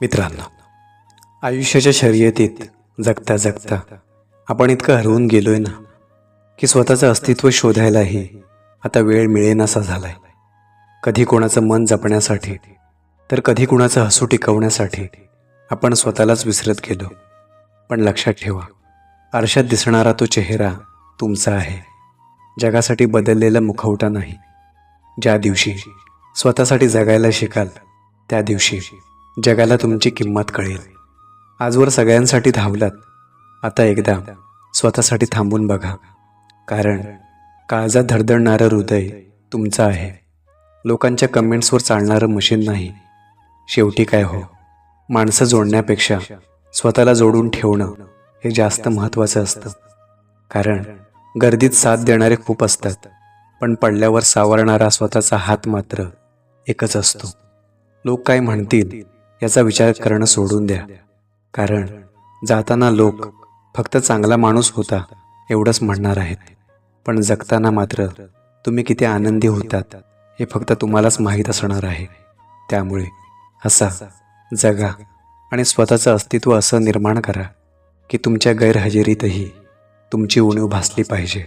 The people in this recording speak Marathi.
मित्रांनो, आयुष्याच्या शर्यतीत जगता जगता आपण इतकं हरवून गेलोय ना की स्वतःचं अस्तित्व शोधायलाही आता वेळ मिळेनासा झालाय. कधी कोणाचं मन जपण्यासाठी तर कधी कुणाचं हसू टिकवण्यासाठी आपण स्वतःलाच विसरत गेलो. पण लक्षात ठेवा, आरशात दिसणारा तो चेहरा तुमचा आहे, जगासाठी बदललेला मुखवटा नाही. ज्या दिवशी स्वतःसाठी जगायला शिकाल त्या दिवशी जगाला तुमची किंमत कळेल. आजवर सगळ्यांसाठी धावलात, आता एकदा स्वतःसाठी थांबून बघा, कारण काळजात धडधडणारं हृदय तुमचं आहे, लोकांच्या कमेंट्सवर चालणारं मशीन नाही. शेवटी काय हो, माणसं जोडण्यापेक्षा स्वतःला जोडून ठेवणं हे जास्त महत्त्वाचं असतं. कारण गर्दीत साथ देणारे खूप असतात, पण पडल्यावर सावरणारा स्वतःचा हात मात्र एकच असतो. लोक काय म्हणतील याचा विचार करणं सोडून द्या, कारण जाताना लोक फक्त चांगला माणूस होता एवढंच म्हणणार आहेत, पण जगताना मात्र तुम्ही किती आनंदी होतात हे फक्त तुम्हालाच माहीत असणार आहे. त्यामुळे हसा, जगा आणि स्वतःचं अस्तित्व असं निर्माण करा की तुमच्या गैरहजेरीतही तुमची उणीव भासली पाहिजे.